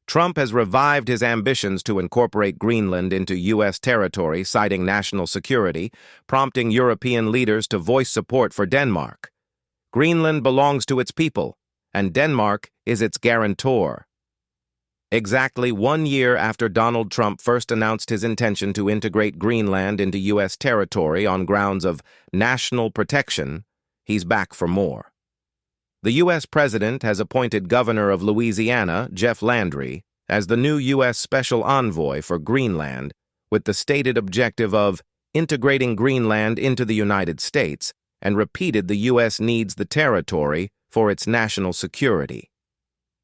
Trump has revived his ambitions to incorporate Greenland into U.S. territory, citing national security, prompting European leaders to voice support for Denmark. Greenland belongs to its people, and Denmark is its guarantor. Exactly 1 year after Donald Trump first announced his intention to integrate Greenland into U.S. territory on grounds of national protection, he's back for more. The U.S. president has appointed Governor of Louisiana, Jeff Landry, as the new U.S. Special Envoy for Greenland, with the stated objective of integrating Greenland into the United States, and repeated the U.S. needs the territory for its national security.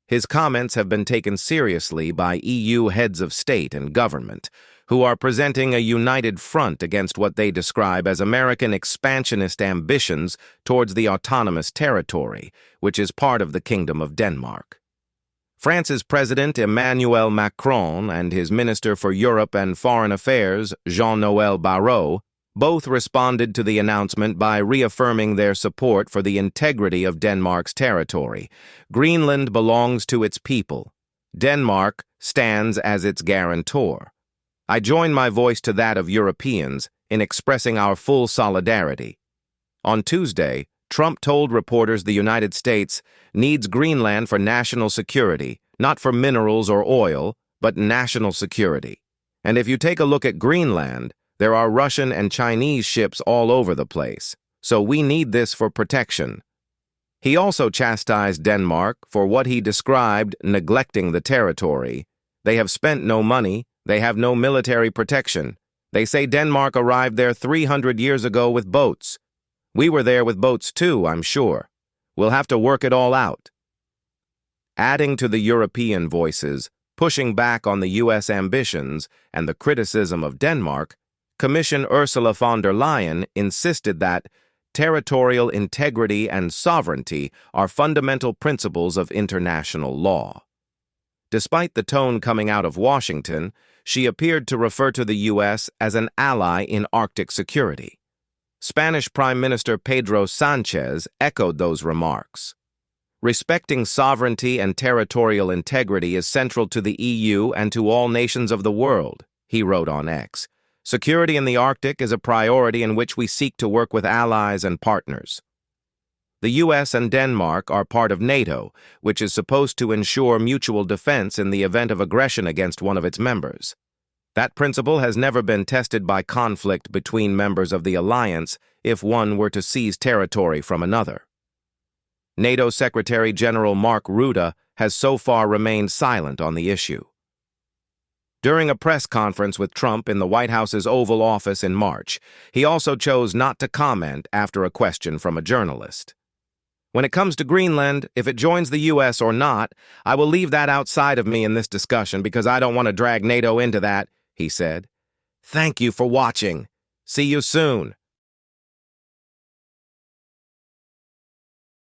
His comments have been taken seriously by EU heads of state and government, who are presenting a united front against what they describe as American expansionist ambitions towards the autonomous territory, which is part of the Kingdom of Denmark. France's President Emmanuel Macron and his Minister for Europe and Foreign Affairs, Jean-Noël Barrot, both responded to the announcement by reaffirming their support for the integrity of Denmark's territory. Greenland belongs to its people. Denmark stands as its guarantor. I join my voice to that of Europeans in expressing our full solidarity. On Tuesday, Trump told reporters the United States needs Greenland for national security, not for minerals or oil, but national security. And if you take a look at Greenland, there are Russian and Chinese ships all over the place, so we need this for protection. He also chastised Denmark for what he described neglecting the territory. They have spent no money, they have no military protection. They say Denmark arrived there 300 years ago with boats. We were there with boats too, I'm sure. We'll have to work it all out. Adding to the European voices, pushing back on the U.S. ambitions and the criticism of Denmark, Commission Ursula von der Leyen insisted that territorial integrity and sovereignty are fundamental principles of international law. Despite the tone coming out of Washington, she appeared to refer to the U.S. as an ally in Arctic security. Spanish Prime Minister Pedro Sánchez echoed those remarks. Respecting sovereignty and territorial integrity is central to the EU and to all nations of the world, he wrote on X. Security in the Arctic is a priority in which we seek to work with allies and partners. The U.S. and Denmark are part of NATO, which is supposed to ensure mutual defense in the event of aggression against one of its members. That principle has never been tested by conflict between members of the alliance if one were to seize territory from another. NATO Secretary General Mark Rutte has so far remained silent on the issue. During a press conference with Trump in the White House's Oval Office in March, he also chose not to comment after a question from a journalist. When it comes to Greenland, if it joins the U.S. or not, I will leave that outside of me in this discussion because I don't want to drag NATO into that, he said. Thank you for watching. See you soon.